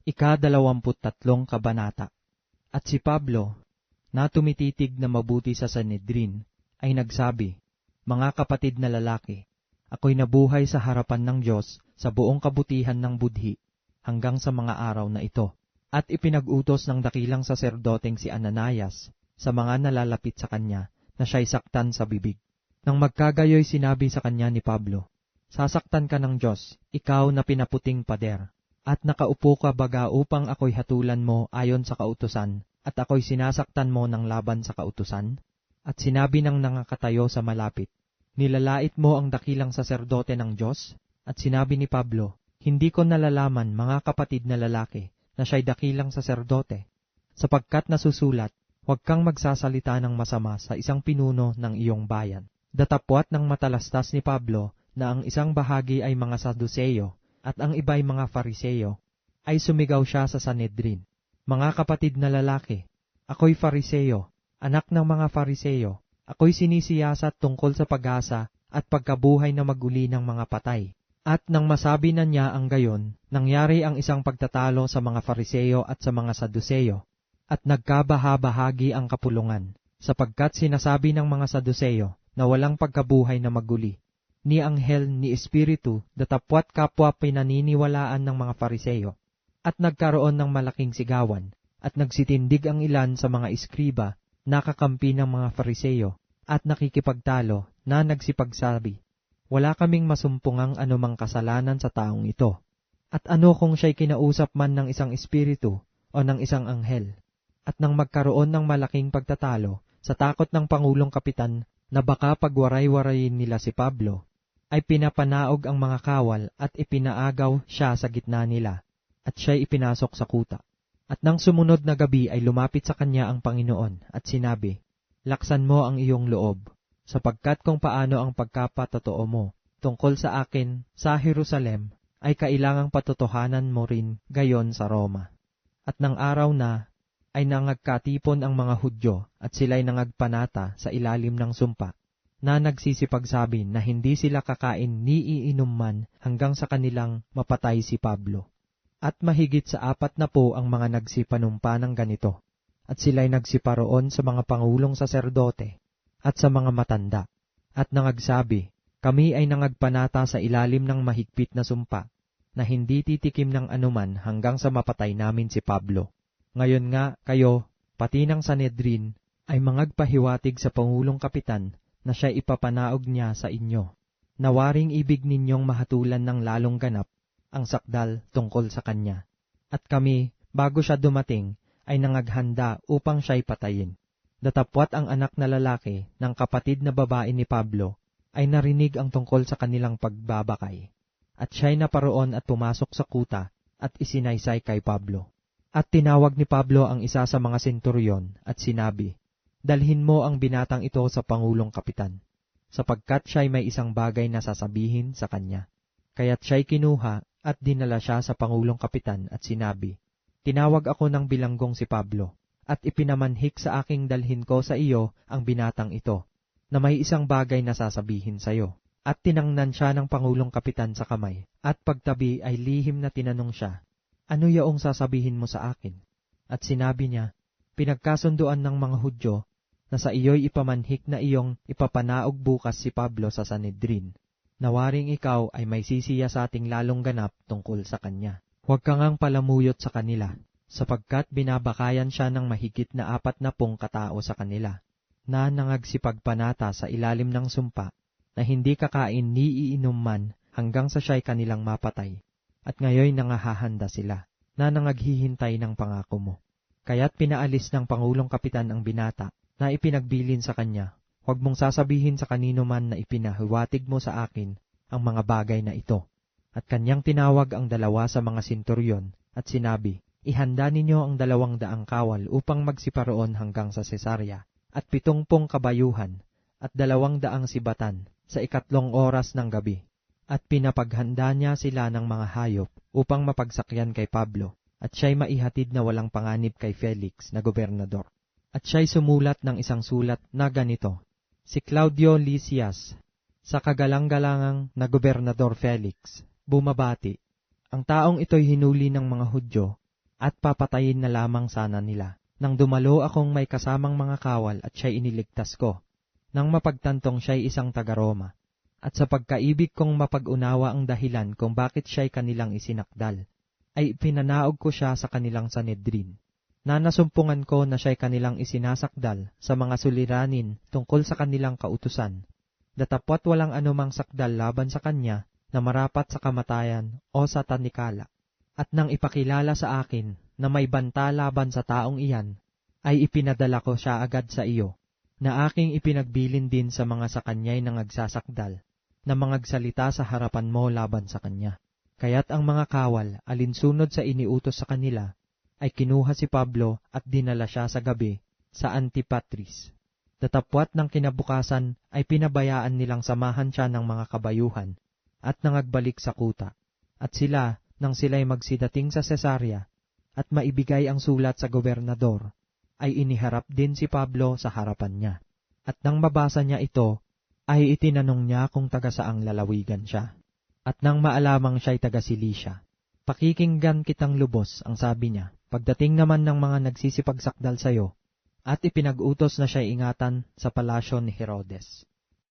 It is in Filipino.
Ika-23 kabanata. At si Pablo, na tumititig na mabuti sa Sanhedrin, ay nagsabi, "Mga kapatid na lalaki, ako'y nabuhay sa harapan ng Diyos sa buong kabutihan ng budhi hanggang sa mga araw na ito." At ipinag-utos ng dakilang saserdoteng si Ananias sa mga nalalapit sa kanya na siya'y saktan sa bibig. Nang magkagayoy sinabi sa kanya ni Pablo, "Sasaktan ka ng Diyos, ikaw na pinaputing pader. At nakaupo ka baga upang ako'y hatulan mo ayon sa kautusan, at ako'y sinasaktan mo ng laban sa kautusan?" At sinabi ng nangakatayo sa malapit, "Nilalait mo ang dakilang saserdote ng Diyos?" At sinabi ni Pablo, "Hindi ko nalalaman, mga kapatid na lalaki, na siya'y dakilang saserdote. Sapagkat nasusulat, huwag kang magsasalita ng masama sa isang pinuno ng iyong bayan." Datapwat ng matalastas ni Pablo na ang isang bahagi ay mga Saduseyo at ang iba'y mga Fariseyo, ay sumigaw siya sa Sanhedrin, "Mga kapatid na lalaki, ako'y Fariseyo, anak ng mga Fariseyo. Ako'y sinisiyasat tungkol sa pag-asa at pagkabuhay na maguli ng mga patay." At nang masabi na niya ang gayon, nangyari ang isang pagtatalo sa mga Fariseyo at sa mga Saduseyo, at nagkabaha-bahagi ang kapulungan, sapagkat sinasabi ng mga Saduseyo na walang pagkabuhay na maguli, ni anghel ni espiritu, datapwat kapwa pinaniniwalaan ng mga Fariseyo. At nagkaroon ng malaking sigawan, at nagsitindig ang ilan sa mga iskriba, nakakampi ng mga Fariseyo, at nakikipagtalo, na nagsipagsabi, "Wala kaming masumpungang anumang kasalanan sa taong ito. At ano kung siya'y kinausap man ng isang espiritu o ng isang anghel?" At nang magkaroon ng malaking pagtatalo, sa takot ng Pangulong Kapitan na baka pagwaray-warayin nila si Pablo, ay pinapanaog ang mga kawal at ipinaagaw siya sa gitna nila, at siya'y ipinasok sa kuta. At nang sumunod na gabi ay lumapit sa kanya ang Panginoon at sinabi, "Laksan mo ang iyong loob, sapagkat kung paano ang pagkapatotoo mo tungkol sa akin sa Jerusalem, ay kailangang patotohanan mo rin gayon sa Roma." At nang araw na, ay nangagkatipon ang mga Hudyo at sila'y nangagpanata sa ilalim ng sumpa, na nagsisipagsabi na hindi sila kakain ni iinom man hanggang sa kanilang mapatay si Pablo. At mahigit sa 40 ang mga nagsipanumpa ng ganito, at sila'y nagsiparoon sa mga pangulong saserdote at sa mga matanda, at nangagsabi, "Kami ay nangagpanata sa ilalim ng mahigpit na sumpa, na hindi titikim ng anuman hanggang sa mapatay namin si Pablo. Ngayon nga kayo, pati ng Sanhedrin, ay mangagpahiwatig sa Pangulong Kapitan na siya ipapanaog niya sa inyo. Nawaring ibig ninyong mahatulan ng lalong ganap ang sakdal tungkol sa kanya. At kami, bago siya dumating, ay nangaghanda upang siya'y patayin." Datapwat ang anak na lalaki ng kapatid na babae ni Pablo ay narinig ang tungkol sa kanilang pagbabakay. At siya'y naparoon at pumasok sa kuta at isinaysay kay Pablo. At tinawag ni Pablo ang isa sa mga senturyon at sinabi, "Dalhin mo ang binatang ito sa Pangulong Kapitan, sapagkat siya'y may isang bagay na sasabihin sa kanya." Kaya't siya'y kinuha at dinala siya sa Pangulong Kapitan at sinabi, "Tinawag ako ng bilanggong si Pablo, at ipinamanhik sa aking dalhin ko sa iyo ang binatang ito, na may isang bagay na sasabihin sa iyo." At tinangnan siya ng Pangulong Kapitan sa kamay, at pagtabi ay lihim na tinanong siya, "Ano yaong sasabihin mo sa akin?" At sinabi niya, "Pinagkasunduan ng mga Hudyo na sa iyo'y ipamanhik na iyong ipapanaog bukas si Pablo sa Sanhedrin. Nawaring ikaw ay may sisiya sa ating lalong ganap tungkol sa kanya. Huwag kang ang palamuyot sa kanila, sapagkat binabakayan siya ng mahigit na 40 katao sa kanila, na nangagsipagpanata sa ilalim ng sumpa, na hindi kakain ni iinom man hanggang sa siya'y kanilang mapatay. At ngayon nangahahanda sila, na nangaghihintay ng pangako mo." Kaya't pinaalis ng Pangulong Kapitan ang binata, na ipinagbilin sa kanya, "Huwag mong sasabihin sa kanino man na ipinahiwatig mo sa akin ang mga bagay na ito." At kanyang tinawag ang 2 sa mga senturyon, at sinabi, "Ihanda ninyo ang 200 kawal upang magsiparoon hanggang sa Cesarea, at 70 kabayuhan, at 200 sibatan sa 3 oras ng gabi." At pinapaghanda niya sila ng mga hayop upang mapagsakyan kay Pablo, at siya'y maihatid na walang panganib kay Felix na gobernador. At siya'y sumulat ng isang sulat na ganito, "Si Claudio Lysias, sa kagalang-galangang na gobernador Felix, bumabati. Ang taong ito'y hinuli ng mga Hudyo at papatayin na lamang sana nila. Nang dumalo akong may kasamang mga kawal at siya'y iniligtas ko, nang mapagtantong siya'y isang taga-Roma, at sa pagkaibig kong mapag-unawa ang dahilan kung bakit siya'y kanilang isinakdal, ay pinanaog ko siya sa kanilang Sanedrin. Nanasumpungan ko na siya'y kanilang isinasakdal sa mga suliranin tungkol sa kanilang kautusan, datapwat walang anumang sakdal laban sa kanya na marapat sa kamatayan o sa tanikala. At nang ipakilala sa akin na may banta laban sa taong iyan, ay ipinadala ko siya agad sa iyo, na aking ipinagbilin din sa mga sa kanya'y nangagsasakdal, na mangagsalita sa harapan mo laban sa kanya. Kaya't ang mga kawal, alinsunod sa iniutos sa kanila, ay kinuha si Pablo at dinala siya sa gabi sa Antipatris. Datapwat ng kinabukasan ay pinabayaan nilang samahan siya ng mga kabayuhan at nangagbalik sa kuta. At sila, nang sila'y magsidating sa Cesarea at maibigay ang sulat sa gobernador, ay iniharap din si Pablo sa harapan niya. At nang mabasa niya ito, ay itinanong niya kung taga saang lalawigan siya. At nang maalamang siya'y taga Cilicia, pakikinggan kitang lubos, ang sabi niya, pagdating naman ng mga nagsisipagsakdal sa iyo, at ipinag-utos na siya'y ingatan sa palasyo ni Herodes.